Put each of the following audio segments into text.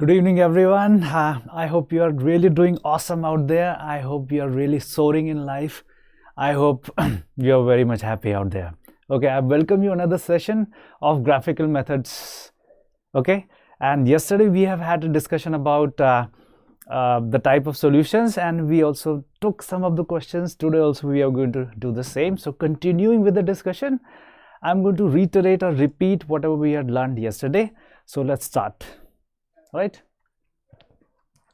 Good evening, everyone. I hope you are really doing awesome out there. I hope you are really soaring in life. I hope you are very much happy out there. Okay, I welcome you another session of Graphical Methods. Okay, and yesterday we have had a discussion about the type of solutions, and we also took some of the questions. Today also we are going to do the same. So continuing with the discussion, I'm going to reiterate or repeat whatever we had learned yesterday. So let's start. Right?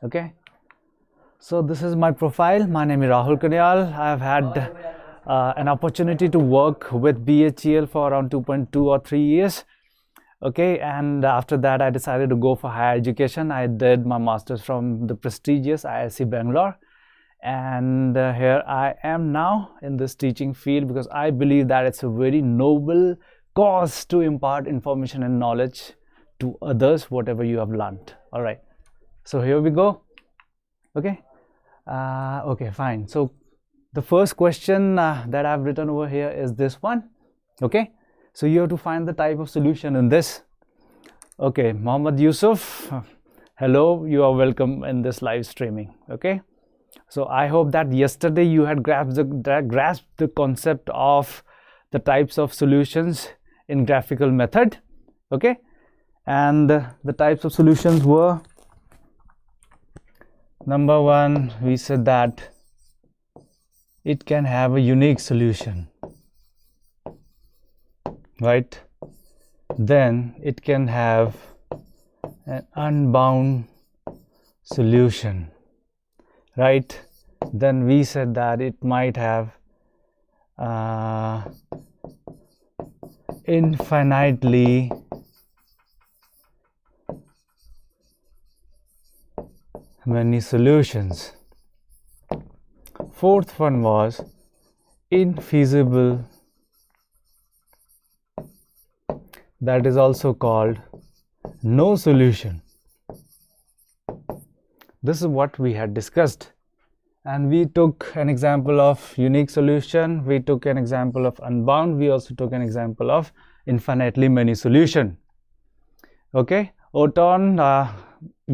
Okay. So this is my profile. My name is Rahul Kanyal. I have had an opportunity to work with BHEL for around 2.2 or 3 years. Okay, and after that I decided to go for higher education. I did my master's from the prestigious IISc Bangalore, and here I am now in this teaching field because I believe that it's a very noble cause to impart information and knowledge to others, whatever you have learned. All right, so here we go. Okay, okay, fine. So the first question that I've written over here is this one. Okay, so you have to find the type of solution in this. Okay, Mohammed Yusuf, hello, you are welcome in this live streaming. Okay, so I hope that yesterday you had grasped the concept of the types of solutions in graphical method. Okay, and the types of solutions were, number one, we said that it can have a unique solution, right? Then it can have an unbound solution, right? Then we said that it might have infinitely many solutions. Fourth one was infeasible. That is also called no solution. This is what we had discussed, and we took an example of unique solution, we took an example of unbound, we also took an example of infinitely many solution. Okay, Oton,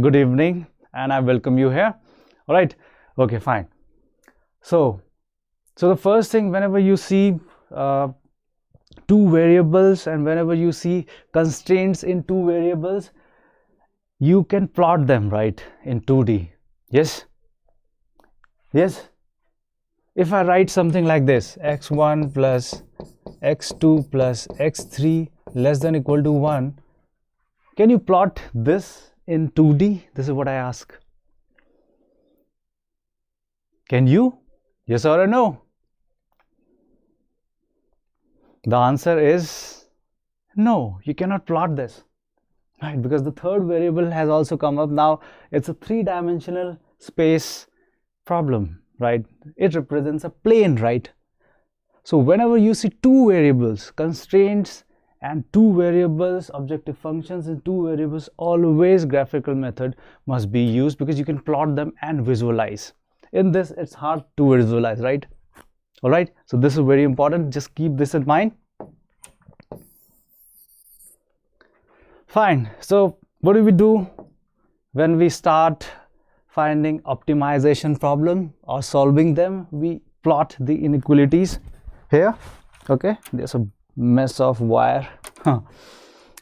good evening, and I welcome you here. All right, okay, fine. So the first thing, whenever you see two variables and whenever you see constraints in two variables, you can plot them, right, in 2D. Yes, yes. If I write something like this, x1 plus x2 plus x3 less than equal to 1, can you plot this in 2D? This is what I ask. Can you? Yes or no? The answer is no, you cannot plot this, right? Because the third variable has also come up now. It's a three-dimensional space problem, right? It represents a plane, right? So whenever you see two variables, constraints, and two variables, objective functions in two variables, always graphical method must be used because you can plot them and visualize. In this, it's hard to visualize, right? All right, so this is very important. Just keep this in mind. Fine. So what do we do when we start finding optimization problem or solving them? We plot the inequalities here. Okay, there's a mess of wire.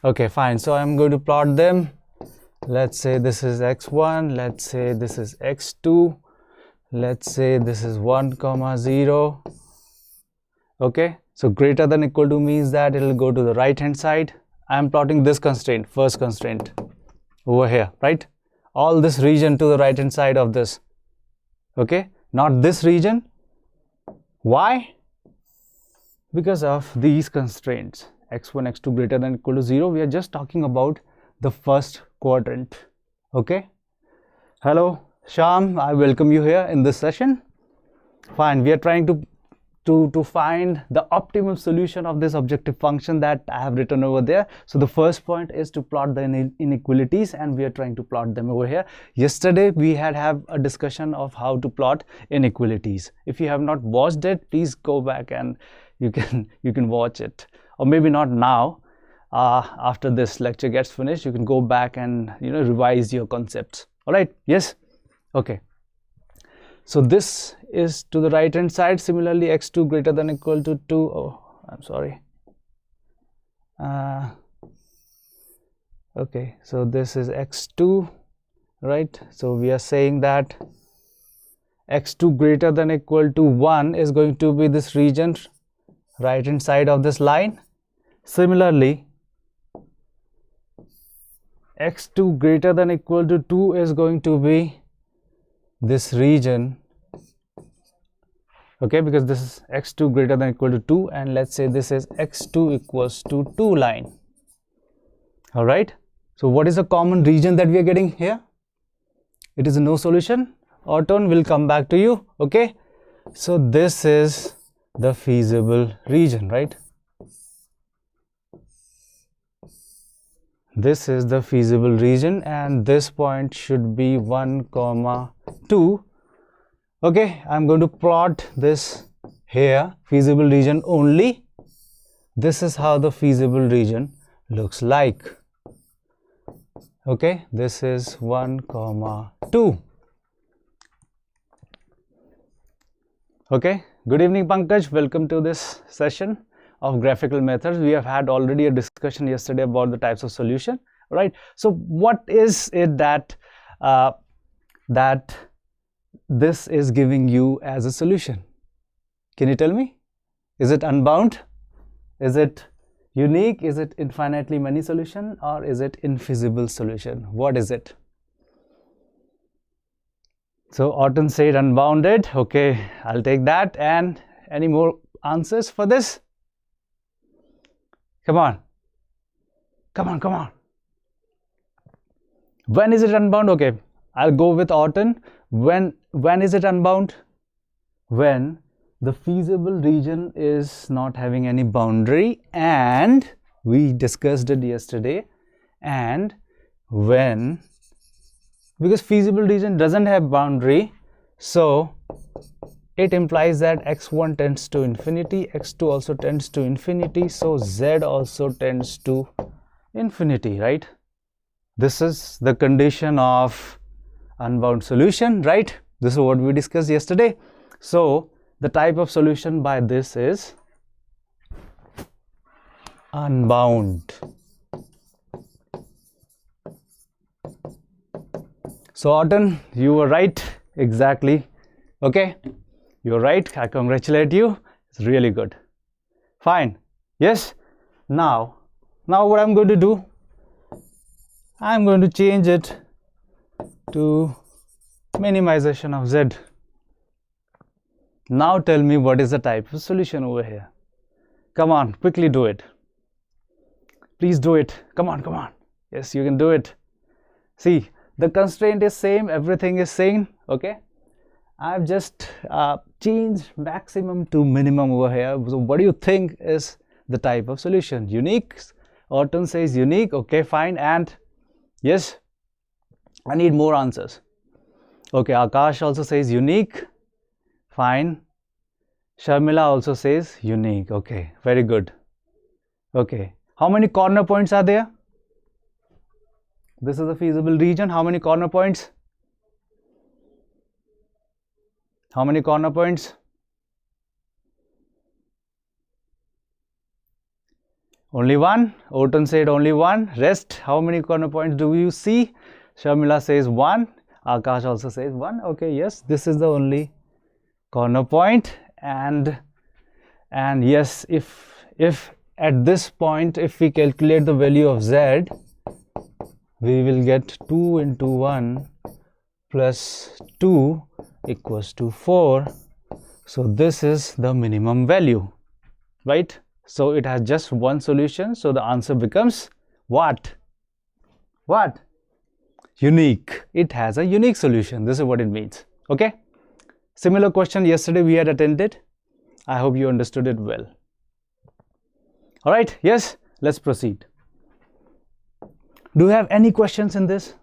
Okay, fine. So I'm going to plot them. Let's say this is x1, let's say this is x2, let's say this is 1, 0. Okay, so greater than equal to means that it will go to the right hand side. I am plotting this constraint, first constraint over here, right? All this region to the right hand side of this. Okay, not this region. Why? Because of these constraints, x1, x2 greater than equal to 0. We are just talking about the first quadrant. Okay, hello Sham, I welcome you here in this session. Fine, we are trying to find the optimum solution of this objective function that I have written over there. So the first point is to plot the inequalities, and we are trying to plot them over here. Yesterday we had a discussion of how to plot inequalities. If you have not watched it, please go back and you can watch it, or maybe not now. after this lecture gets finished, you can go back and revise your concepts. All right, yes, okay. So this is to the right hand side. Similarly, x2 greater than or equal to 2. Oh, I'm sorry. Okay, so this is x2, right? So we are saying that x2 greater than or equal to 1 is going to be this region, right hand side of this line. Similarly, x2 greater than or equal to 2 is going to be this region, okay, because this is x2 greater than or equal to 2, and let's say this is x2 equals to 2 line. All right, so what is the common region that we are getting here? It is no solution. Orton will come back to you. Okay, so this is the feasible region, right? This is the feasible region, and this point should be 1, 2. Okay, I'm going to plot this here, feasible region only. This is how the feasible region looks like. Okay, this is 1, 2. Okay, good evening Pankaj, welcome to this session of graphical methods. We have had already a discussion yesterday about the types of solution, right? So what is it that this is giving you as a solution? Can you tell me? Is it unbound? Is it unique? Is it infinitely many solution, or is it infeasible solution? What is it? So Orton said unbounded. Okay, I'll take that. And any more answers for this? Come on. Come on, come on. When is it unbound? Okay, I'll go with Orton. When is it unbound? When the feasible region is not having any boundary, and we discussed it yesterday, and when, because feasible region doesn't have boundary, so it implies that x1 tends to infinity, x2 also tends to infinity, so z also tends to infinity, right? This is the condition of unbound solution, right? This is what we discussed yesterday. So the type of solution by this is unbound. So Orton, you were right, exactly. Okay, you're right. I congratulate you. It's really good. Fine. Yes. Now what I'm going to do, I'm going to change it to minimization of z. Now tell me what is the type of solution over here. Come on, quickly do it. Please do it. Come on, come on. Yes, you can do it. See, the constraint is same, everything is same. Okay, I've just changed maximum to minimum over here. So what do you think is the type of solution? Unique? Orton says unique. Okay, fine. And yes, I need more answers. Okay, Akash also says unique. Fine. Sharmila also says unique. Okay, very good. Okay, how many corner points are there? This is a feasible region. How many corner points? How many corner points? Only one. Orton said only one. Rest, how many corner points do you see? Sharmila says 1. Akash also says 1. Okay, yes, this is the only corner point. And yes, if at this point, if we calculate the value of z, we will get 2 into 1 plus 2 equals to 4. So this is the minimum value, right? So it has just one solution. So the answer becomes what? What? Unique. It has a unique solution. This is what it means. Okay. Similar question yesterday we had attended. I hope you understood it well. All right. Yes. Let's proceed. Do you have any questions in this?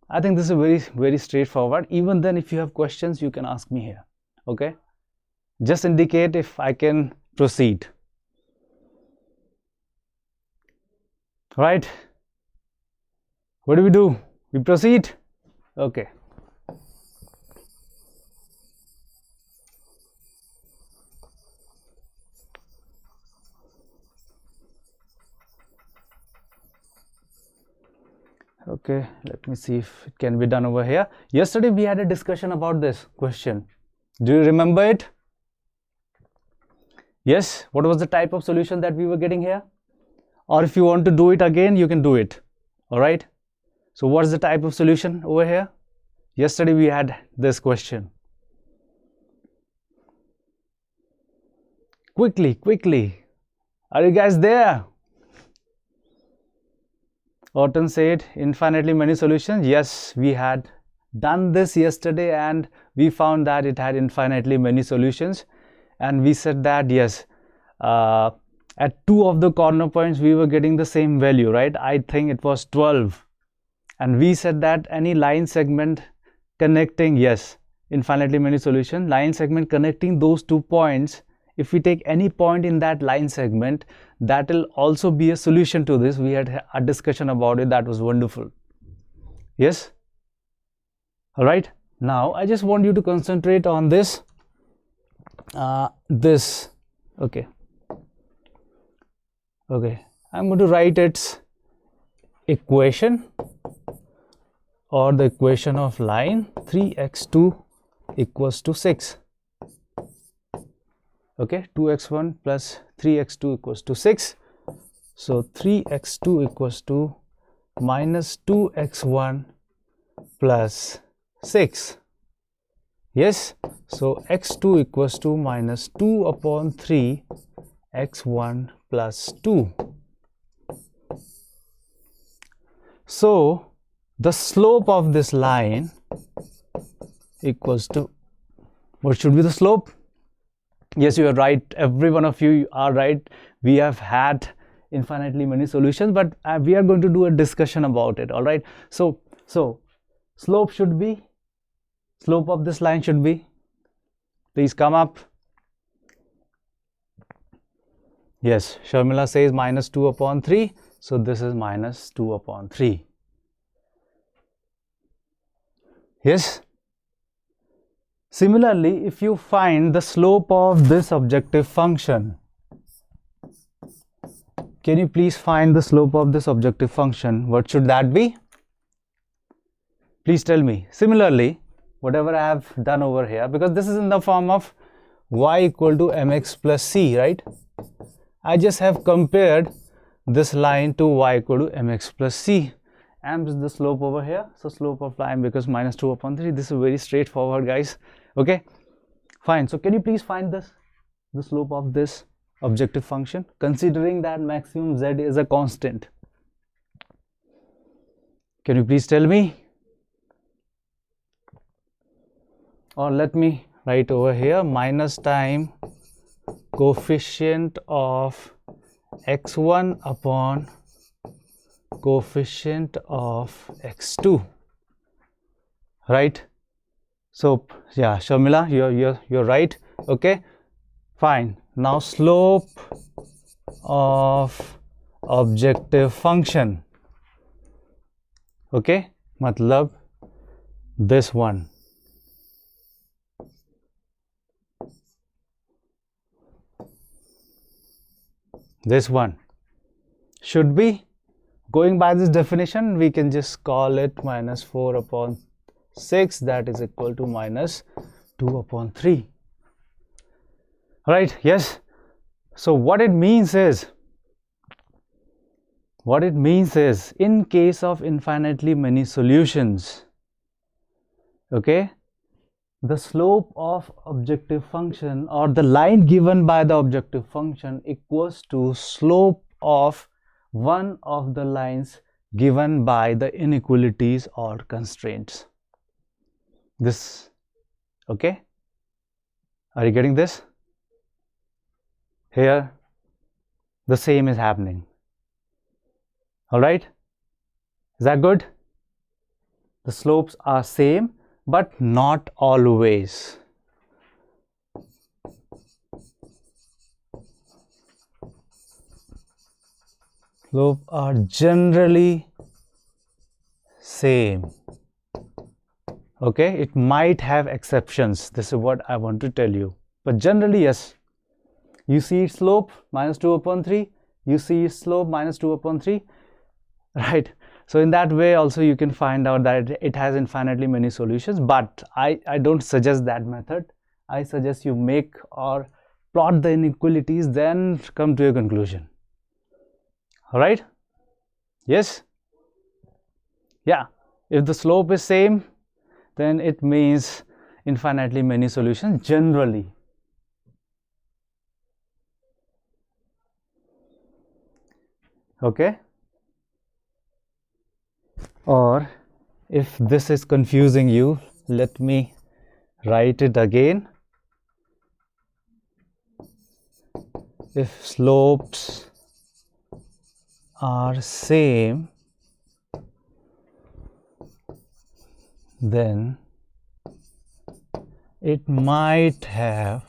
I think this is very straightforward. Even then, if you have questions, you can ask me here. Okay. Just indicate if I can proceed. Right, what do we do? We proceed. Okay, okay, let me see if it can be done over here. Yesterday we had a discussion about this question. Do you remember it? Yes, what was the type of solution that we were getting here? Or if you want to do it again, you can do it. All right, so what's the type of solution over here? Yesterday we had this question. Quickly, are you guys there? Orton said infinitely many solutions. Yes, we had done this yesterday and we found that it had infinitely many solutions, and we said that yes, at 2 of the corner points we were getting the same value, right? I think it was 12, and we said that any line segment connecting, yes, infinitely many solution, line segment connecting those 2 points, if we take any point in that line segment, that will also be a solution to this. We had a discussion about it, that was wonderful. Yes, all right, now I just want you to concentrate on this okay, I'm going to write its equation, or the equation of line 3x2 equals to 6. Okay, 2x1 plus 3x2 equals to 6. So 3x2 equals to minus 2x1 plus 6. Yes, so x2 equals to minus 2 upon 3 x1 plus 2. So the slope of this line equals to, what should be the slope? Yes, you are right, every one of you are right. We have had infinitely many solutions, but we are going to do a discussion about it. All right, so slope should be, slope of this line should be, please come up. Yes, Sharmila says minus 2 upon 3, so this is minus 2 upon 3. Yes, similarly, if you find the slope of this objective function, can you please find the slope of this objective function? What should that be? Please tell me. Similarly, whatever I have done over here, because this is in the form of y equal to mx plus c, right? I just have compared this line to y equal to mx plus c. M is the slope over here, so slope of line becomes minus 2 upon 3. This is very straightforward, guys. Okay, fine. So can you please find this, the slope of this objective function, considering that maximum z is a constant? Can you please tell me? Or let me write over here, minus time coefficient of x1 upon coefficient of x2, right? So yeah, Sharmila, you're right. Okay, fine. Now slope of objective function, okay, matlab this one. This one should be, going by this definition, we can just call it minus 4 upon 6, that is equal to minus 2 upon 3. Right? Yes. So what it means is, in case of infinitely many solutions, okay, the slope of objective function, or the line given by the objective function, equals to slope of one of the lines given by the inequalities or constraints. This, okay, are you getting this? Here the same is happening. All right, is that good? The slopes are same, but not always. slope are generally same. Okay, it might have exceptions. This is what I want to tell you. But generally, yes. You see its slope minus 2 upon 3. You see its slope minus 2 upon 3. Right? So in that way also you can find out that it has infinitely many solutions. But I don't suggest that method. I suggest you make or plot the inequalities, then come to a conclusion. Alright? Yes? Yeah. If the slope is same, then it means infinitely many solutions generally. Okay? Or if this is confusing you, let me write it again. If slopes are same, then it might have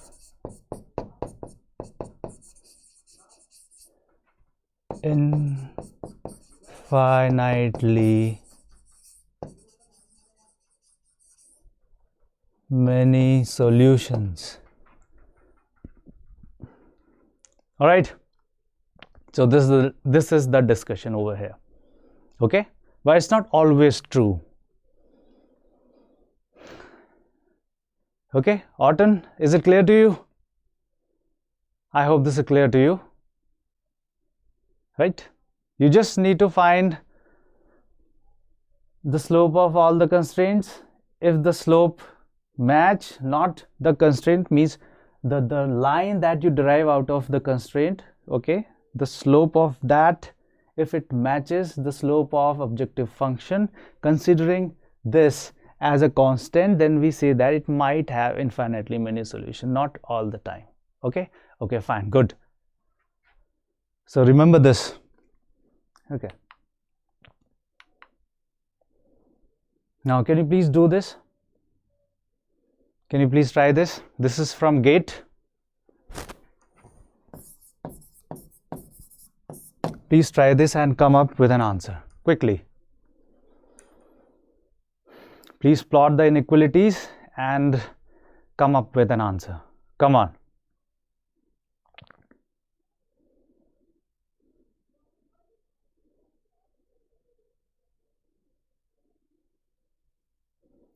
infinitely many solutions. All right. So this is the discussion over here. Okay, but it's not always true. Okay, Orton, is it clear to you? I hope this is clear to you. Right? You just need to find the slope of all the constraints. If the slope match, not the constraint, means the line that you derive out of the constraint, okay, the slope of that, if it matches the slope of objective function, considering this as a constant, then we say that it might have infinitely many solutions, not all the time. Okay, okay, fine, good. So remember this. Okay, now can you please do this? Can you please try this? This is from GATE. Please try this and come up with an answer quickly. Please plot the inequalities and come up with an answer. Come on.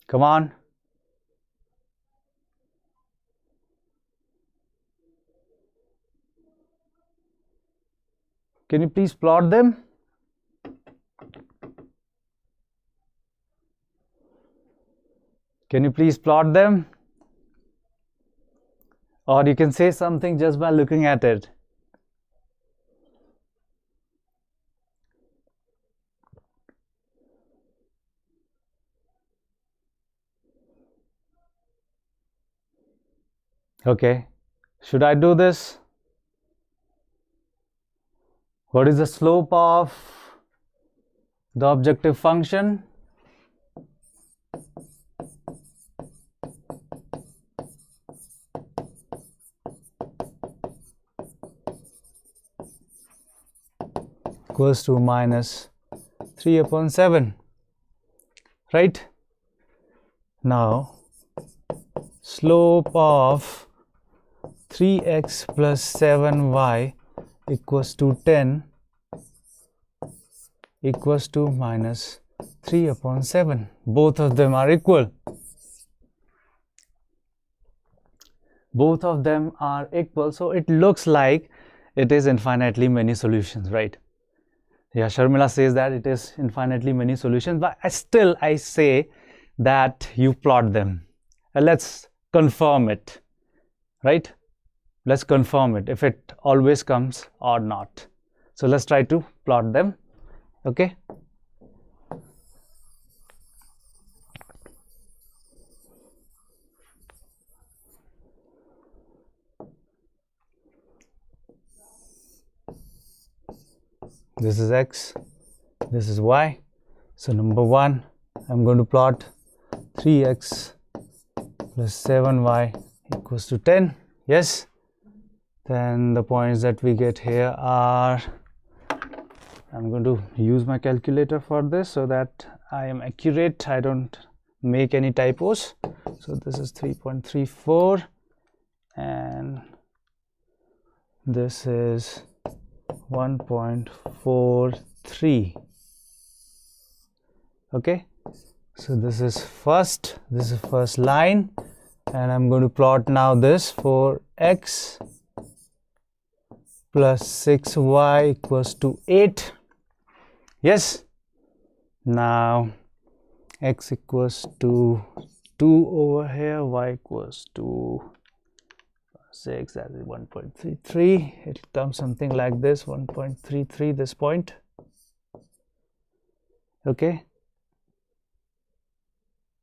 Come on. Can you please plot them? Can you please plot them? Or you can say something just by looking at it. Okay, should I do this? What is the slope of the objective function? Equals to minus 3 upon 7, right? Now, slope of 3x plus 7y equals to 10 equals to minus 3 upon 7. Both of them are equal. Both of them are equal. So it looks like it is infinitely many solutions, right? Yeah, Sharmila says that it is infinitely many solutions, but I say that you plot them. Let's confirm it, right? Let's confirm it if it always comes or not. So let's try to plot them. Okay. This is x, this is y. So number 1, I'm going to plot 3x plus 7y equals to 10. Yes. Then the points that we get here are I'm going to use my calculator for this so that I am accurate, I don't make any typos. So this is 3.34 and this is 1.43. Okay, so this is first line, and I'm going to plot now this for x plus 6y equals to 8. Yes, now x equals to 2 over here, y equals to 6, that is 1.33. It comes something like this, 1.33 this point. Okay,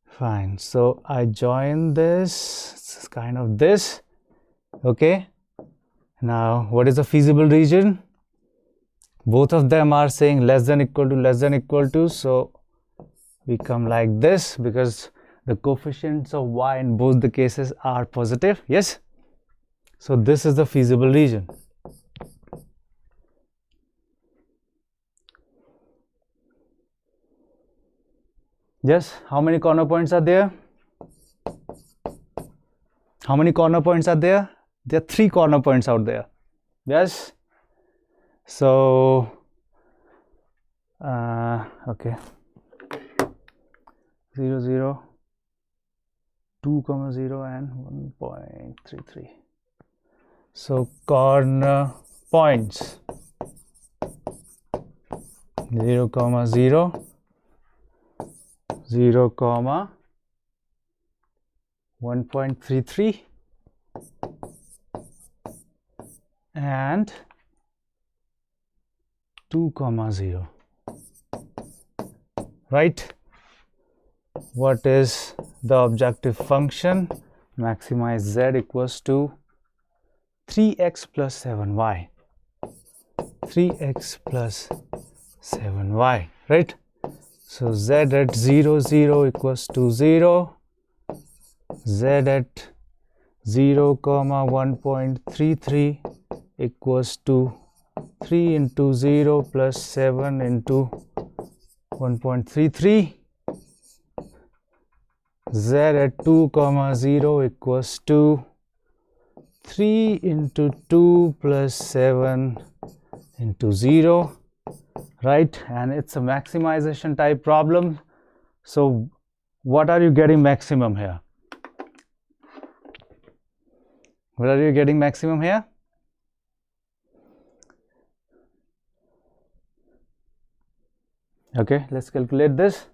fine. So I join this, it's kind of this. Okay, now what is the feasible region? Both of them are saying less than equal to, so we come like this because the coefficients of y in both the cases are positive. Yes, so this is the feasible region. Yes, how many corner points are there? How many corner points are there? There are 3 corner points out there. Yes, so okay, 0, 0, 2, 0 and 1.33. So corner points 0, 0, 0, 1.33 and 2, 0. Right? What is the objective function? Maximize z equals to 3x plus 7y. 3x plus 7y. Right? So z at 0, 0 equals to 0. Z at 0, 1.33 equals to 3 into 0 plus 7 into 1.33. Z at 2, 0 equals to 3 into 2 plus 7 into 0. Right, and it's a maximization type problem. So what are you getting maximum here? What are you getting maximum here? Okay, let's calculate this.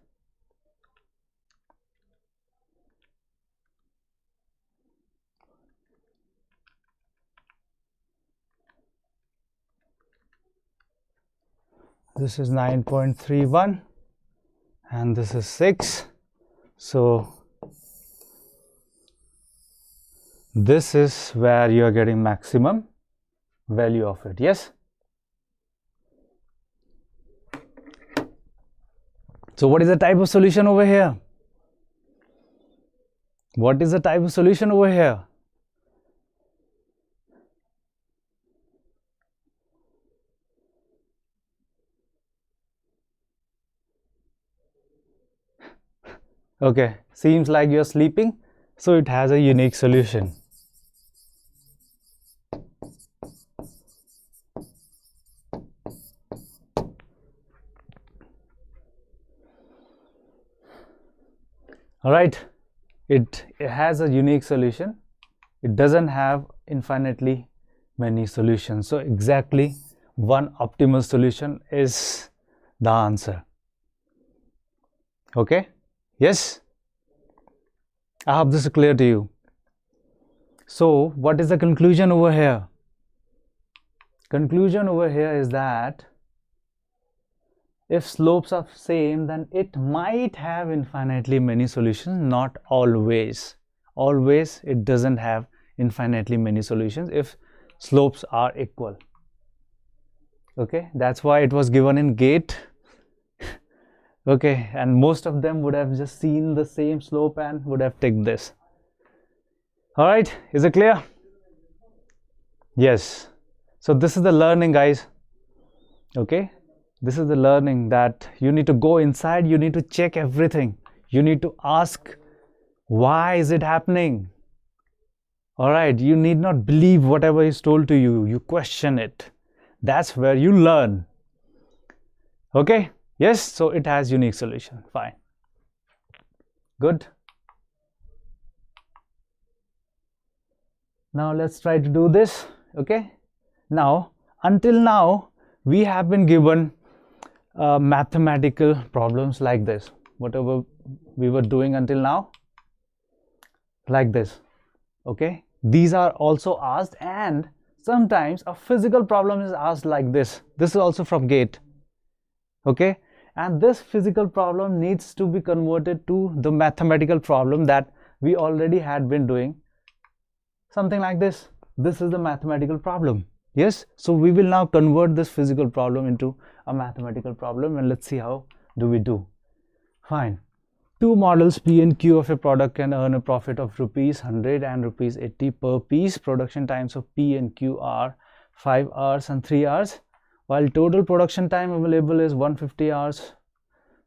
This is 9.31 and this is 6. So this is where you are getting maximum value of it. Yes. So what is the type of solution over here? What is the type of solution over here? Okay, seems like you're sleeping, so it has a unique solution. All right, it has a unique solution. It doesn't have infinitely many solutions. So exactly one optimal solution is the answer. Okay. Yes, I hope this is clear to you. So what is the conclusion over here? Conclusion over here is that if slopes are same, then it might have infinitely many solutions, not always. Always it doesn't have infinitely many solutions if slopes are equal. Okay, that's why it was given in GATE. Okay, and most of them would have just seen the same slope and would have taken this. All right, is it clear? Yes. So this is the learning, guys. Okay, This is the learning that you need to go inside, you need to check everything. You need to ask, why is it happening? All right, you need not believe whatever is told to you. You question it. That's where you learn. Okay, yes, so it has unique solution. Fine. Good. Now let's try to do this. Okay. Now, until now, we have been given mathematical problems like this. Whatever we were doing until now, like this. Okay. These are also asked, and sometimes a physical problem is asked like this. This is also from GATE. Okay. And this physical problem needs to be converted to the mathematical problem that we already had been doing. Something like this. This is the mathematical problem. Yes. So we will now convert this physical problem into a mathematical problem, and let's see how do we do. Fine. Two models P and Q of a product can earn a profit of rupees 100 and rupees 80 per piece. Production times of P and Q are 5 hours and 3 hours, while total production time available is 150 hours.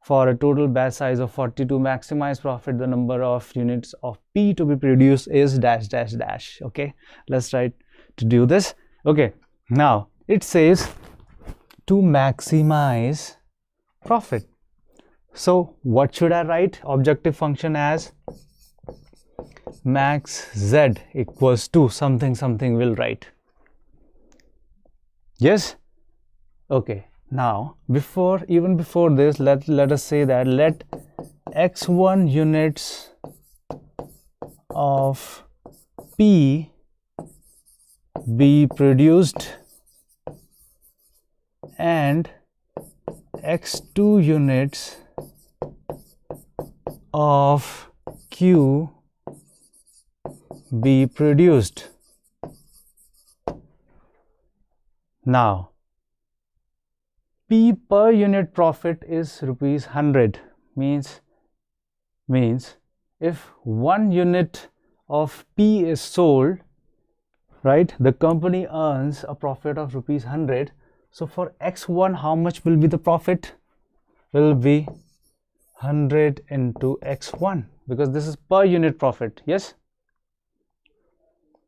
For a total batch size of 40 to maximize profit, the number of units of P to be produced is dash dash dash. Okay, let's try to do this. Okay, now it says to maximize profit. So what should I write? Objective function as max z equals to something something will write. Yes. Okay. Now even before this, let us say that let x1 units of P be produced and x2 units of Q be produced. Now P per unit profit is rupees 100, means if 1 unit of P is sold, right, the company earns a profit of rupees 100. So for x1, how much will be the profit? Will be 100 into x1, because this is per unit profit. Yes,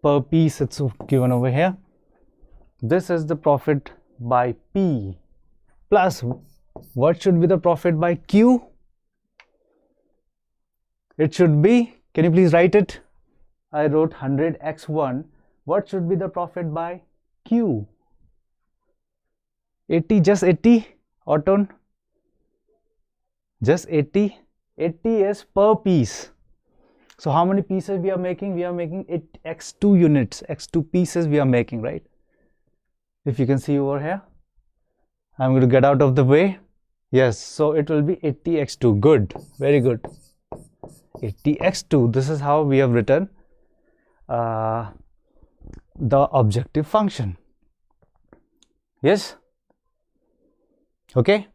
per piece it's given over here. This is the profit by P, plus what should be the profit by Q? It should be, can you please write it? I wrote 100 x1. What should be the profit by Q? 80, just 80, Auton? Just 80. 80 is per piece. So how many pieces we are making? We are making it x2 units, x2 pieces we are making, right? If you can see over here, I'm going to get out of the way. Yes, so it will be 80x2. Good, very good. 80x2. This is how we have written the objective function. Yes. Okay.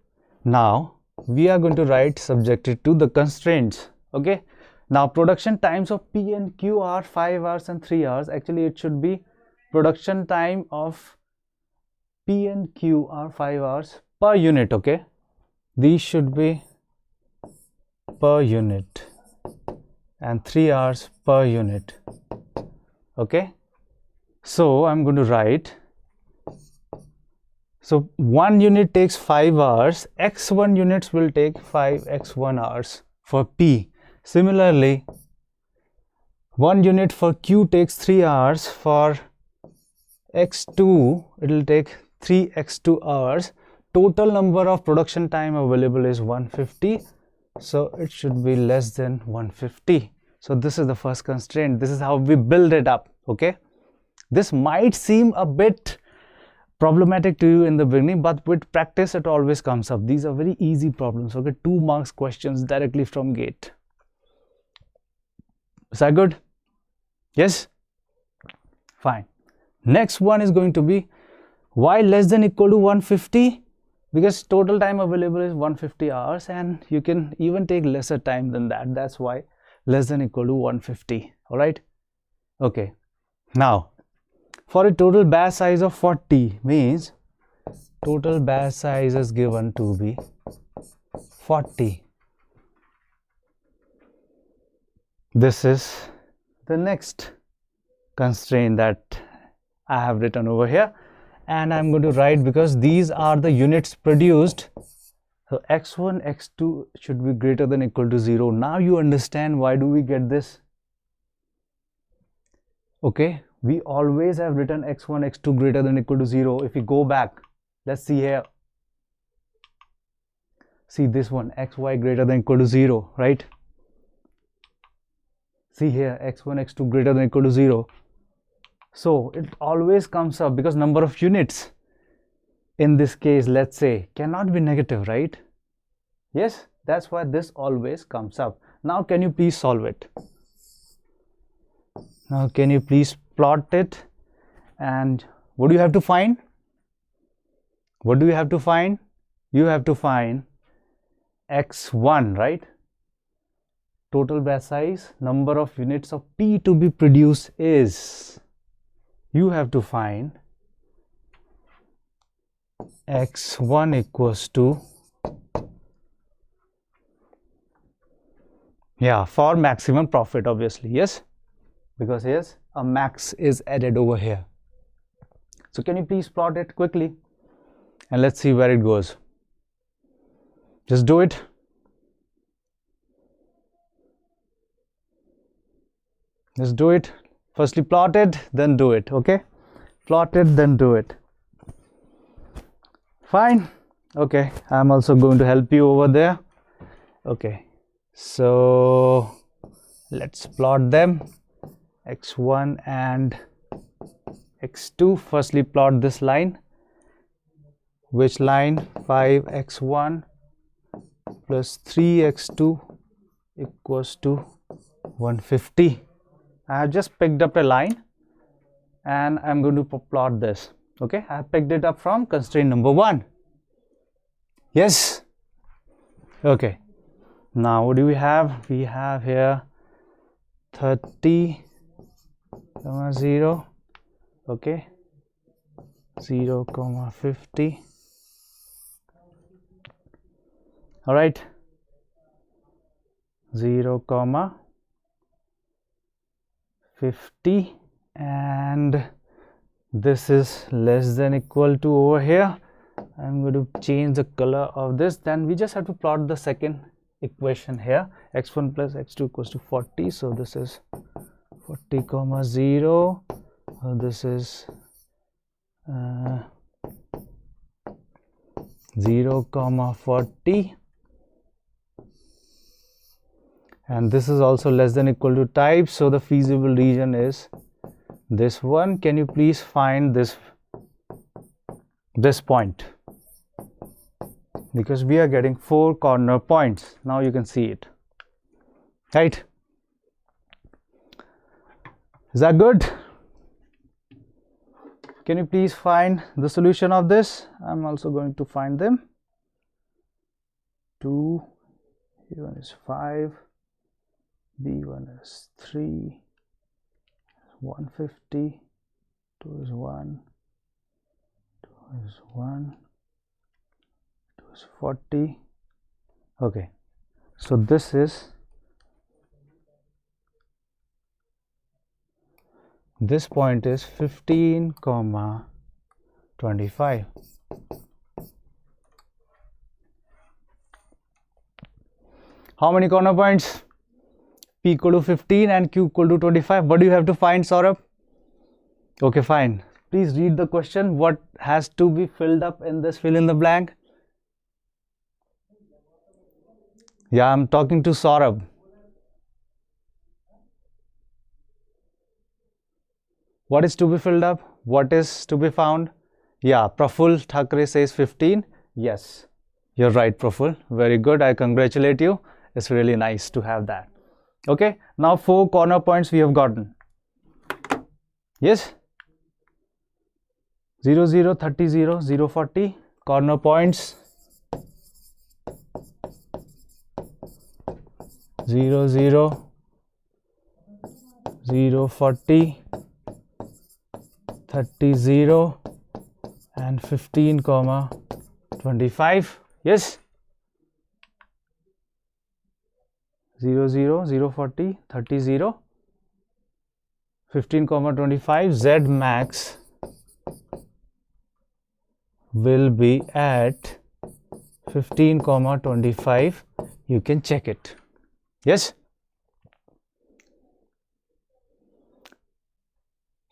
Now we are going to write subjected to the constraints. Okay. Now production times of P and Q are 5 hours and 3 hours. Actually, it should be production time of P and Q are 5 hours per unit. Okay. These should be per unit and 3 hours per unit. Okay. So I'm going to write, so 1 unit takes 5 hours, x1 units will take 5 x1 hours for P. Similarly, 1 unit for Q takes 3 hours, for x2 it will take 3 x2 hours. Total number of production time available is 150, so it should be less than 150. So this is the first constraint. This is how we build it up. Okay, this might seem a bit problematic to you in the beginning, but with practice it always comes up. These are very easy problems. Okay, 2 marks questions directly from GATE. Is that good? Yes. Fine. Next one is going to be why less than equal to 150, because total time available is 150 hours and you can even take lesser time than that. That's why less than equal to 150. All right. Okay. Now for a total batch size of 40, means Total batch size is given to be 40. This is the next constraint that I have written over here, and I'm going to write, because these are the units produced, so x1 x2 should be greater than or equal to 0. Now you understand why do we get this. Okay, we always have written x1 x2 greater than or equal to 0. If we go back, let's see here, see this one, xy greater than or equal to 0, right? See here, x1 x2 greater than or equal to 0. So it always comes up, because number of units in this case, let's say, cannot be negative, right? Yes, that's why this always comes up. Now can you please solve it? Now can you please plot it? And what do you have to find? What do you have to find? You have to find x1, right? Total batch size, number of units of P to be produced is, you have to find x1 equals to, yeah, for maximum profit, obviously, yes, because here's a max is added over here. So can you please plot it quickly, and let's see where it goes. Just do it. Just do it. Firstly plot it, then do it. Okay, plot it, then do it. Fine. Okay, I'm also going to help you over there. Okay, so let's plot them, x1 and x2. Firstly plot this line. Which line? 5x1 plus 3x2 equals to 150. I have just picked up a line and I'm going to plot this. Okay, I have picked it up from constraint number 1. Yes. Okay, now what do we have? We have here 30, 0, okay, 0, 50. All right, 0, 50, and this is less than equal to over here. I'm going to change the color of this. Then we just have to plot the second equation here, x1 plus x2 equals to 40. So this is 40, 0. This is 0, 40. And this is also less than equal to type, so the feasible region is this one. Can you please find this point? Because we are getting 4 corner points. Now you can see it, right? Is that good? Can you please find the solution of this? I'm also going to find them. 2, B1 is 5, B1 is 3, 150, 2 is 1, 2 is 1, 2 is 40. Okay, so this point is 15, 25. How many corner points? P equal to 15 and Q equal to 25. What do you have to find, Saurabh? Okay, fine. Please read the question. What has to be filled up in this fill in the blank? Yeah, I'm talking to Saurabh. What is to be filled up? What is to be found? Yeah, Praful Thakre says 15. Yes, you're right, Praful. Very good. I congratulate you. It's really nice to have that. Okay, now 4 corner points we have gotten. Yes, 0, 0, 30, 0, 0, 40 corner points. 0, 0, 0, 40, 30, 0, and 15 comma 25. Yes, 0 0 0 40 30 0, 15 comma 25. Z max will be at 15 comma 25. You can check it. Yes,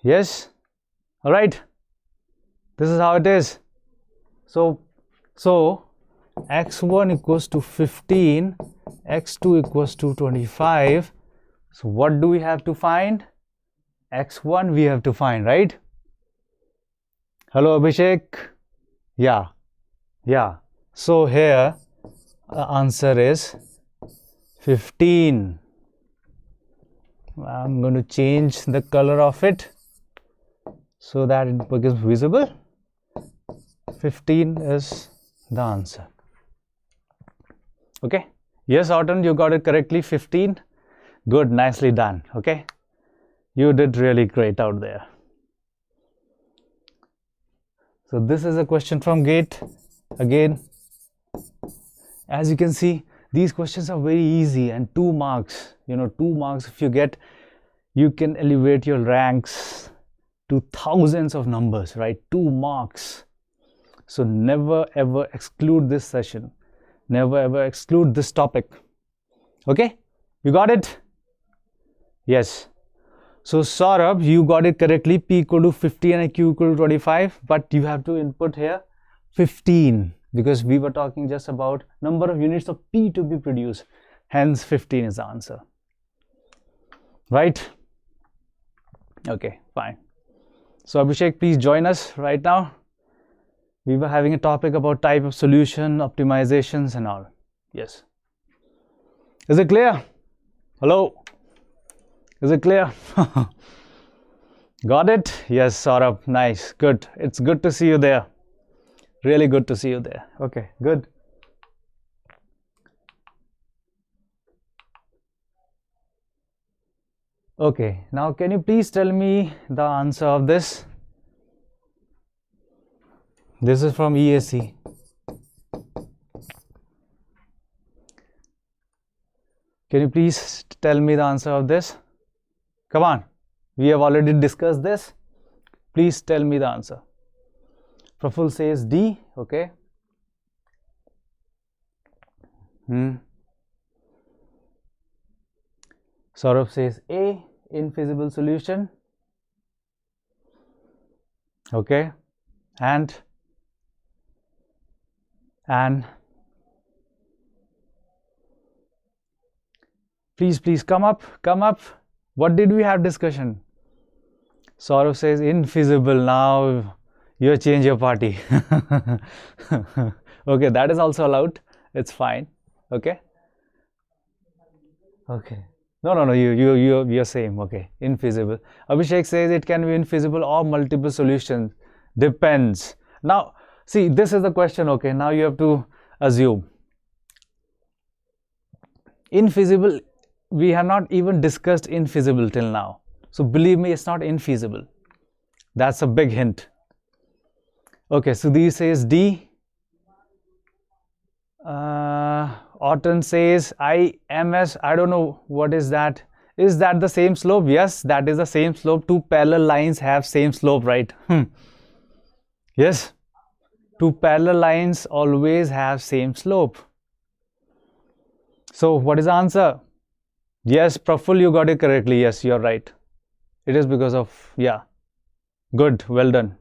yes. All right, this is how it is. So x1 equals to 15, x2 equals to 25. So what do we have to find? X1 we have to find, right? Hello Abhishek. Yeah. So here the answer is 15. I'm going to change the color of it so that it becomes visible. 15 is the answer. Okay. Yes, Autumn, you got it correctly. 15. Good. Nicely done. Okay. You did really great out there. So this is a question from GATE. Again, as you can see, these questions are very easy and 2 marks. 2 marks if you get, you can elevate your ranks to thousands of numbers, right? 2 marks. So never ever exclude this session. Never ever exclude this topic. Okay? You got it? Yes. So Saurabh, you got it correctly. P equal to 50 and Q equal to 25. But you have to input here 15. Because we were talking just about number of units of P to be produced. Hence 15 is the answer. Right? Okay, fine. So Abhishek, please join us right now. We were having a topic about type of solution, optimizations and all. Yes. Is it clear? Hello? Is it clear? Got it? Yes, Saurabh. Nice. Good. It's good to see you there. Really good to see you there. Okay, good. Okay, now can you please tell me the answer of this? This is from IISc. Can you please tell me the answer of this? Come on, we have already discussed this. Please tell me the answer. Praful says D, okay. Saurabh says A, infeasible solution. Okay, and please come up. What did we have discussion? Saurabh says infeasible. Now you change your party. Okay, that is also allowed. It's fine. Okay. No, you're same. Okay, infeasible. Abhishek says it can be infeasible or multiple solutions. Depends. Now see, this is the question. Okay, now you have to assume infeasible. We have not even discussed infeasible till now. So believe me, it's not infeasible. That's a big hint. Okay, so these says D. Orton says IMS. I don't know what is that. Is that the same slope? Yes, that is the same slope. 2 parallel lines have same slope, right? Yes. 2 parallel lines always have same slope. So what is the answer? Yes, Praful, you got it correctly. Yes, you're right. It is because of, yeah. Good, well done.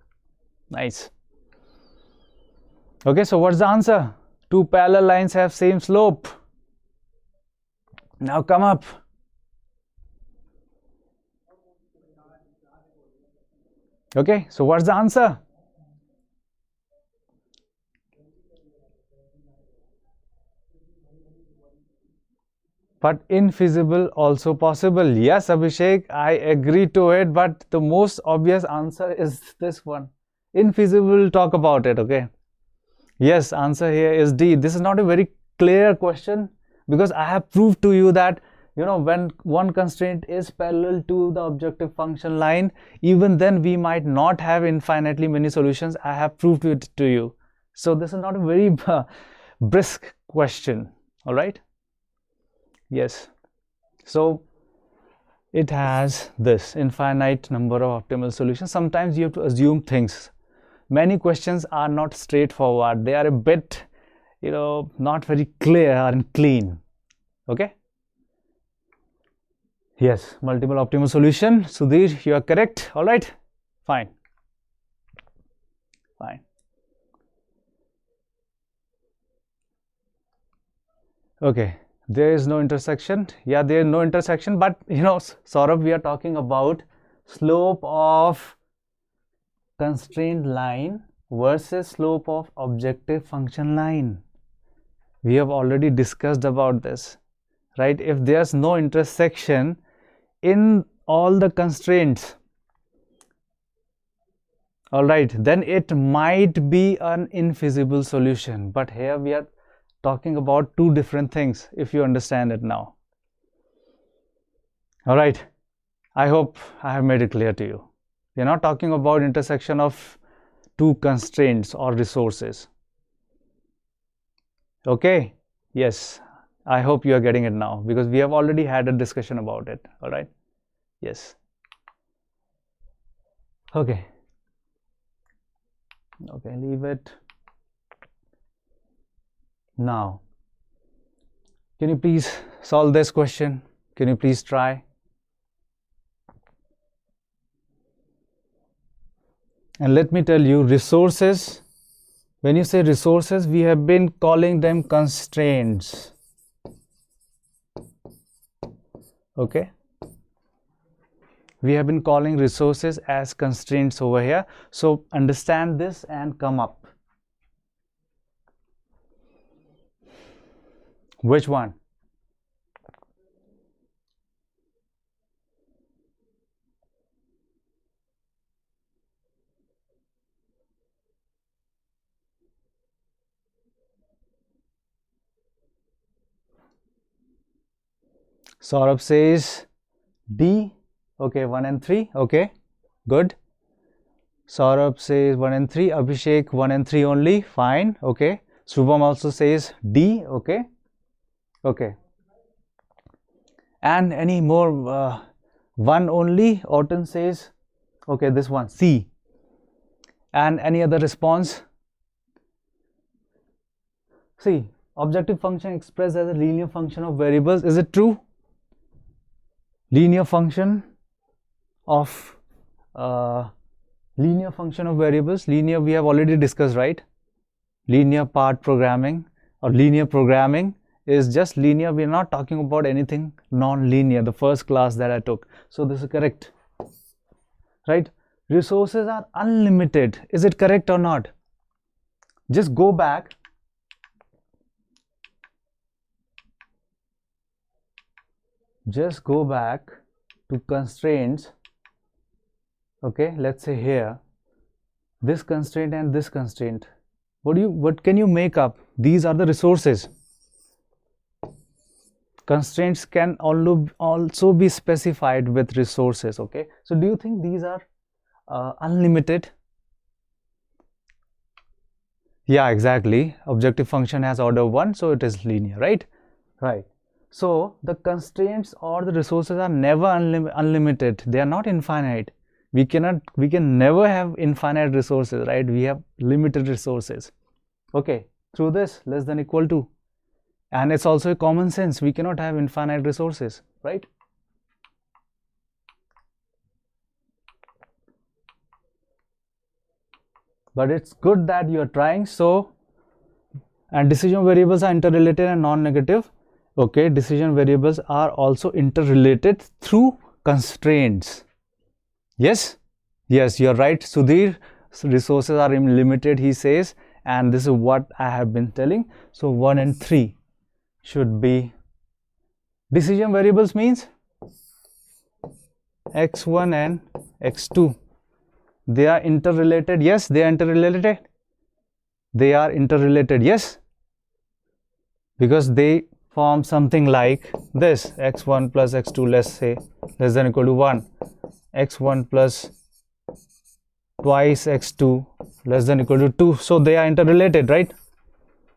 Nice. Okay, so what's the answer? 2 parallel lines have same slope. Now come up. Okay, so what's the answer? But infeasible also possible. Yes, Abhishek, I agree to it, but the most obvious answer is this one. Infeasible, talk about it, okay? Yes, answer here is D. This is not a very clear question because I have proved to you that when one constraint is parallel to the objective function line, even then we might not have infinitely many solutions. I have proved it to you. So this is not a very brisk question. All right. Yes. So it has this infinite number of optimal solutions. Sometimes you have to assume things. Many questions are not straightforward. They are a bit, not very clear and clean. Okay. Yes, multiple optimal solution. Sudhir, you are correct. All right. Fine. Fine. Okay. There is no intersection. Yeah, there is no intersection. But, Saurabh, we are talking about slope of constraint line versus slope of objective function line. We have already discussed about this, right? If there's no intersection in all the constraints, all right, then it might be an infeasible solution. But here we are talking about two different things, if you understand it now. All right, I hope I have made it clear to you. We are not talking about intersection of two constraints or resources. Okay, yes, I hope you are getting it now, because we have already had a discussion about it. All right, yes. Okay, leave it. Now, can you please solve this question? Can you please try? And let me tell you, resources, when you say resources, we have been calling them constraints. Okay. We have been calling resources as constraints over here. So understand this and come up. Which one? Saurabh says D. Okay, 1 and 3. Okay, good. Saurabh says 1 and 3. Abhishek 1 and 3 only. Fine. Okay. Shubham also says D. Okay. Okay. And any more? 1 only. Orton says, okay, this one, C. And any other response? See, objective function expressed as a linear function of variables. Is it true? Linear function of variables. Linear we have already discussed, right? Linear part programming or linear programming is just linear. We are not talking about anything non-linear, the first class that I took. So this is correct, right? Resources are unlimited. Is it correct or not? Just go back. Just go back to constraints. Okay, let's say here, this constraint and this constraint. What can you make up? These are the resources. Constraints can also be specified with resources. Okay, so do you think these are unlimited? Yeah, exactly. Objective function has order 1, so it is linear, right? Right. So the constraints or the resources are never unlimited. They are not infinite. We can never have infinite resources, right? We have limited resources. Okay, through this less than equal to, and it's also a common sense. We cannot have infinite resources, right? But it's good that you are trying. So, and decision variables are interrelated and non-negative. Okay, decision variables are also interrelated through constraints. Yes, yes, you're right, Sudhir. Resources are limited, he says, and this is what I have been telling. So 1 and 3 should be decision variables, means x1 and x2. They are interrelated. Yes, they are interrelated. They are interrelated. Yes, because they form something like this: x1 plus x2, let's say, less than or equal to 1, x1 plus twice x2 less than or equal to 2. So they are interrelated, right?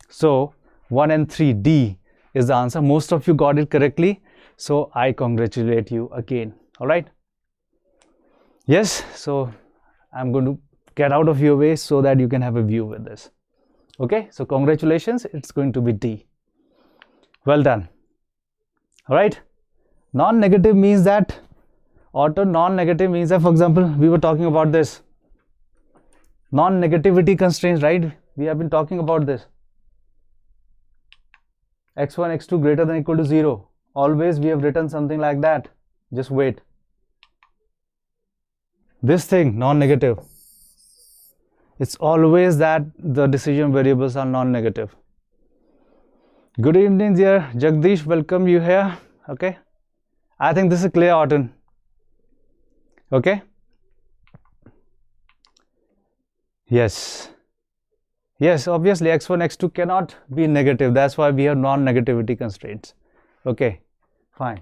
So 1 and 3, D is the answer. Most of you got it correctly, so I congratulate you again. All right, yes, so I'm going to get out of your way so that you can have a view with this. Okay, so congratulations, it's going to be D. Well done. All right, non-negative means that, non-negative means that, for example, we were talking about this non-negativity constraints, right? We have been talking about this. x1, x2 greater than or equal to 0. Always we have written something like that. Just wait. This thing, non-negative. It's always that the decision variables are non-negative. Good evening, dear Jagdish. Welcome you here. Okay. I think this is clear, Orton. Okay. Yes. Yes, obviously x1, x2 cannot be negative. That's why we have non-negativity constraints. Okay, fine.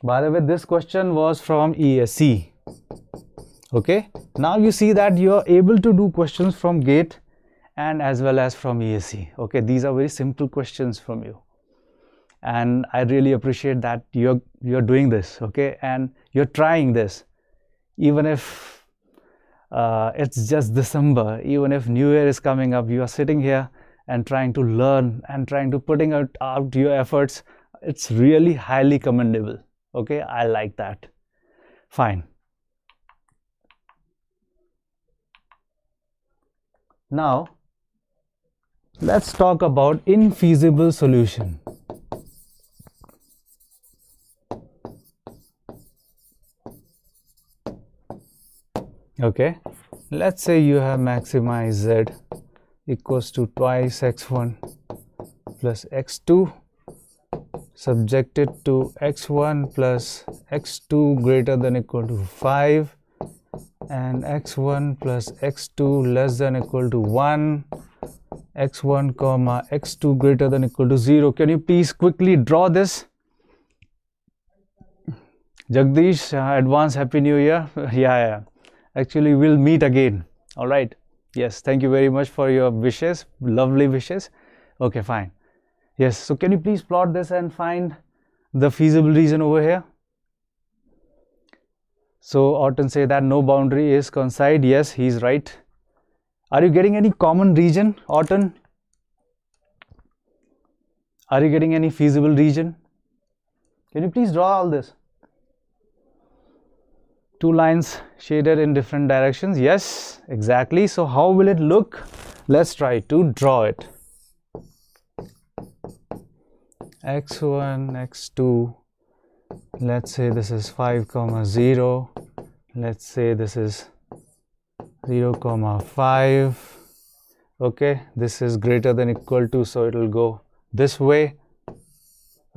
By the way, this question was from IISc. Okay, now you see that you are able to do questions from GATE and as well as from IISc. Okay, these are very simple questions from you. And I really appreciate that you're doing this, okay, and you're trying this, even if it's just December, even if New Year is coming up, you are sitting here and trying to learn and trying to putting out your efforts. It's really highly commendable. Okay, I like that. Fine. Now let's talk about infeasible solution. Okay, let's say you have maximized z equals to twice x1 plus x2 subjected to x1 plus x2 greater than or equal to 5 and x1 plus x2 less than or equal to 1, x1 comma x2 greater than or equal to 0. Can you please quickly draw this? Jagdish, advance happy new year. Yeah. Actually, we'll meet again. All right. Yes, thank you very much for your wishes, lovely wishes. Okay, fine. Yes, so can you please plot this and find the feasible region over here? So Orton say that no boundary is coincide. Yes, he's right. Are you getting any common region, Orton? Are you getting any feasible region? Can you please draw all this? Two lines shaded in different directions. Yes, exactly. So how will it look? Let's try to draw it. x1, x2, let's say this is 5 comma 0, let's say this is 0 comma 5. Okay, this is greater than equal to, so it will go this way.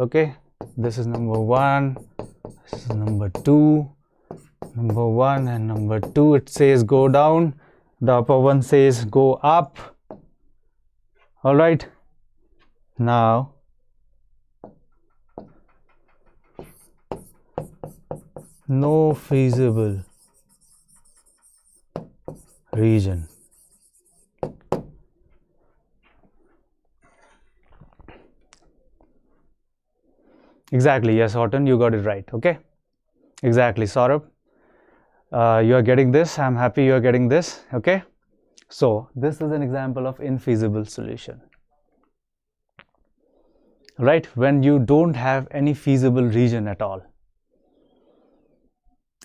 Okay, this is number 1, this is number 2, number 1 and number 2. It says go down, the upper one says go up. All right, now no feasible region. Exactly, yes, Orton, you got it right. Okay, exactly, Saurabh, you are getting this. I'm happy you are getting this. Okay, so this is an example of infeasible solution, right? When you don't have any feasible region at all.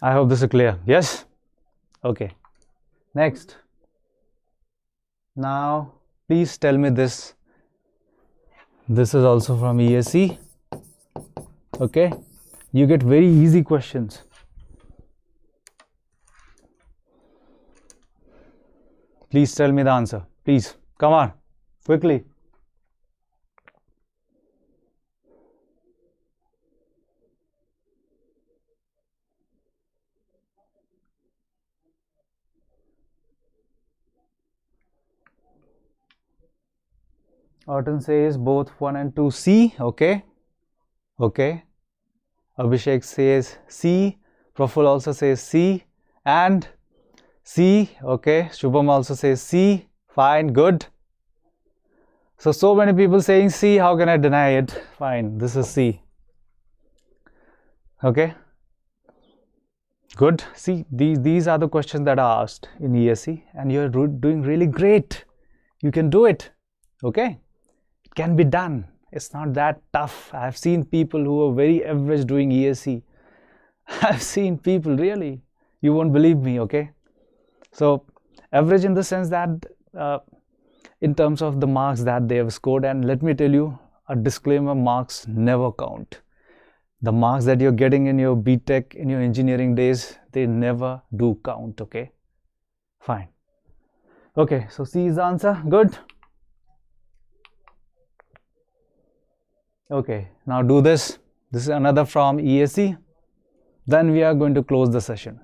I hope this is clear. Yes. Okay, next. Now please tell me this. This is also from IISc. Okay, you get very easy questions. Please tell me the answer. Please, come on, quickly. Orton says both 1 and 2 C. Okay. Okay. Abhishek says C. Praful also says C. And C. Okay. Shubham also says C. Fine. Good. So many people saying C. How can I deny it? Fine. This is C. Okay. Good. See, these are the questions that are asked in IISc, and you're doing really great. You can do it. Okay. It can be done. It's not that tough. I've seen people who are very average doing IISc. I've seen people, really. You won't believe me, okay? So, average in the sense that in terms of the marks that they have scored, and let me tell you, a disclaimer, marks never count. The marks that you're getting in your B.Tech, in your engineering days, they never do count, okay? Fine. Okay, so C is the answer. Good. Okay, now do this. This is another from IISc. Then we are going to close the session.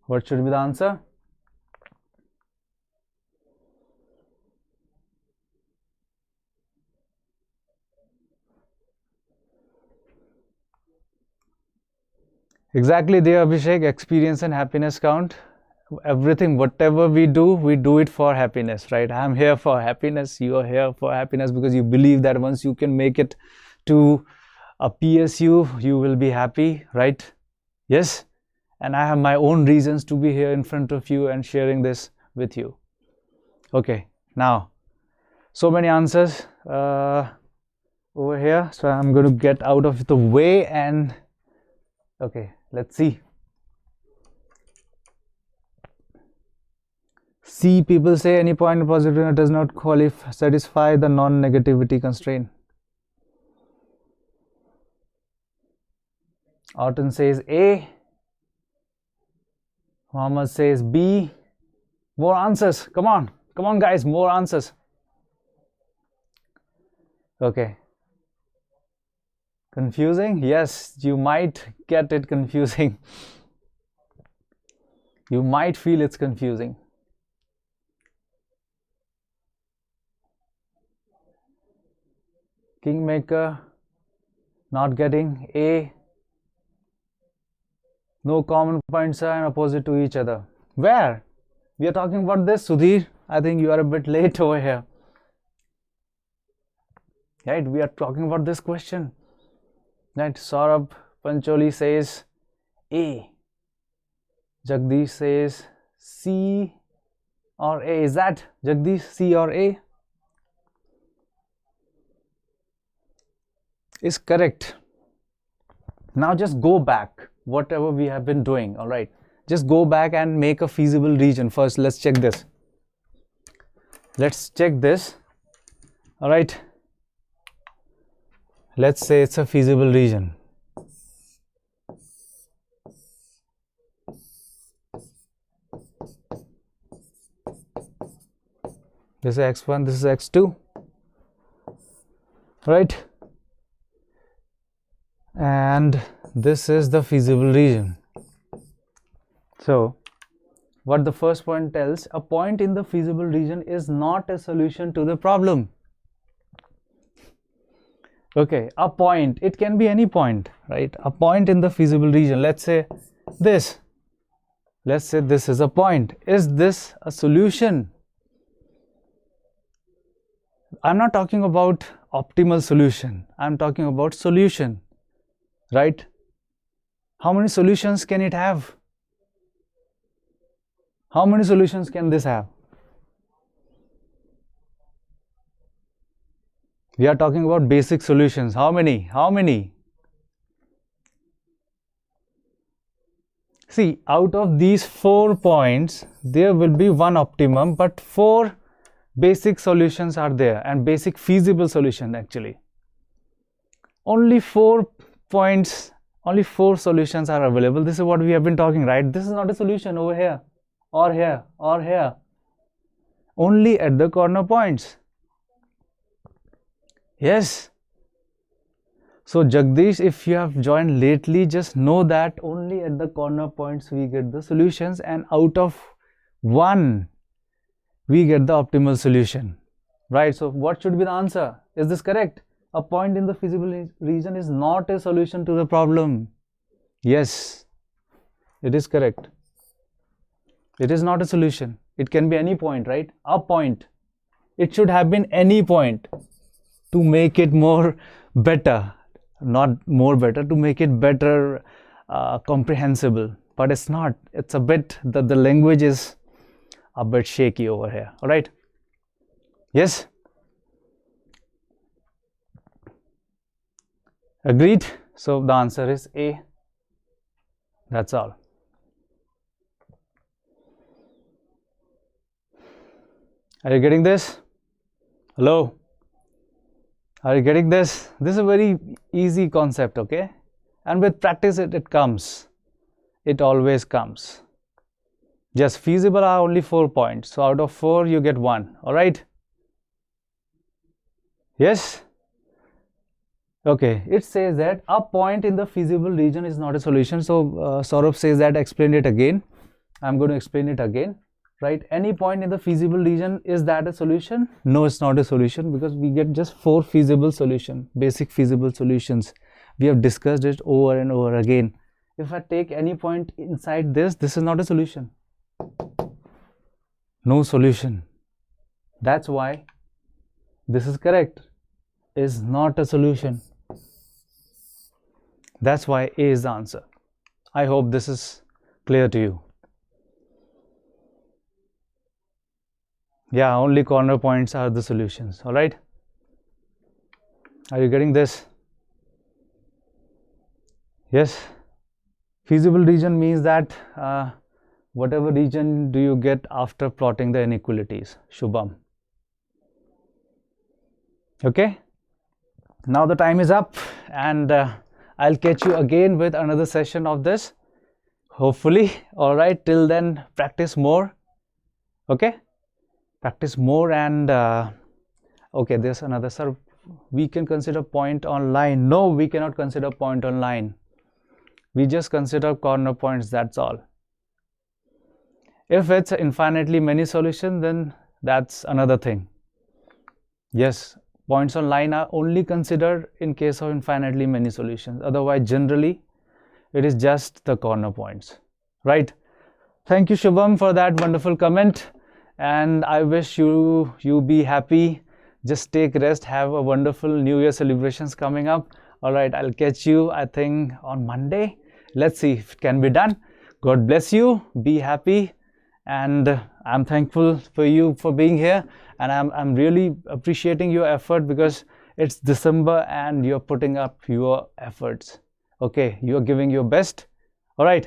What should be the answer? Exactly there, Abhishek. Experience and happiness count. Everything, whatever we do it for happiness, right? I'm here for happiness. You are here for happiness because you believe that once you can make it to a PSU, you will be happy, right? Yes. And I have my own reasons to be here in front of you and sharing this with you. Okay. Now, so many answers over here. So I'm going to get out of the way and okay, let's see. C, people say any point positive does not satisfy the non-negativity constraint. Orton says A. Muhammad says B. More answers. Come on guys, more answers. Okay. Confusing? Yes, you might get it confusing. You might feel it's confusing. Kingmaker, not getting A. No common points are opposite to each other. Where? We are talking about this, Sudhir. I think you are a bit late over here. Right, we are talking about this question. Right, Saurabh Pancholi says A. Jagdish says C or A. Is that Jagdish, C or A? Is correct. Now just go back, whatever we have been doing, all right? Just go back and make a feasible region. First, let's check this. Let's check this, all right? Let's say it's a feasible region. This is x1, this is x2, right? And this is the feasible region. So what the first point tells, a point in the feasible region is not a solution to the problem. Okay, a point, it can be any point, right? A point in the feasible region, let's say this. Let's say this is a point. Is this a solution? I'm not talking about optimal solution. I'm talking about solution, right? How many solutions can it have? How many solutions can this have? We are talking about basic solutions. How many? How many? See, out of these 4 points, there will be one optimum, but 4 basic solutions are there, and basic feasible solution actually. Only 4 points, only 4 solutions are available. This is what we have been talking, right? This is not a solution over here, or here, or here. Only at the corner points. Yes. So Jagdish, if you have joined lately, just know that only at the corner points we get the solutions, and out of 1 we get the optimal solution, right? So what should be the answer? Is this correct? A point in the feasible region is not a solution to the problem. Yes, it is correct. It is not a solution. It can be any point, right? A point. It should have been any point to make it more better, not more better, to make it better comprehensible. But it's not. It's a bit, the language is a bit shaky over here. All right. Yes. Agreed. So the answer is A. That's all. Are you getting this? Hello? Are you getting this? This is a very easy concept, okay? And with practice it comes. It always comes. Just feasible are only 4 points. So out of 4 you get 1. Alright? Yes? Okay. It says that a point in the feasible region is not a solution. So Saurabh says that explain it again. I'm going to explain it again. Right? Any point in the feasible region, is that a solution? No, it's not a solution, because we get just 4 feasible solutions, basic feasible solutions. We have discussed it over and over again. If I take any point inside this is not a solution. No solution. That's why this is correct. Is not a solution. That's why A is the answer. I hope this is clear to you. Yeah, only corner points are the solutions. All right. Are you getting this? Yes. Feasible region means that whatever region do you get after plotting the inequalities. Shubham. Okay. Now the time is up, and I'll catch you again with another session of this. Hopefully. All right. Till then, practice more. Okay. Practice more. And okay, there's another. Sir, we can consider point on line. No, we cannot consider point on line. We just consider corner points, that's all. If it's infinitely many solutions, then that's another thing. Yes, points on line are only considered in case of infinitely many solutions. Otherwise, generally, it is just the corner points. Right? Thank you, Shubham, for that wonderful comment. And I wish you be happy. Just take rest. Have a wonderful New Year celebrations coming up. All right, I'll catch you, I think, on Monday. Let's see if it can be done. God bless you. Be happy. And I'm thankful for you for being here. And I'm really appreciating your effort, because it's December and you're putting up your efforts. Okay, you're giving your best. All right.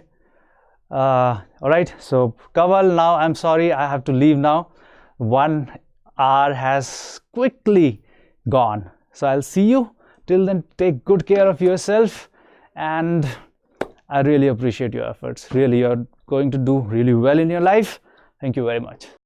All right, so Kawal, now I'm sorry, I have to leave now. 1 hour has quickly gone. So I'll see you. Till then, take good care of yourself, and I really appreciate your efforts. Really, you're going to do really well in your life. Thank you very much.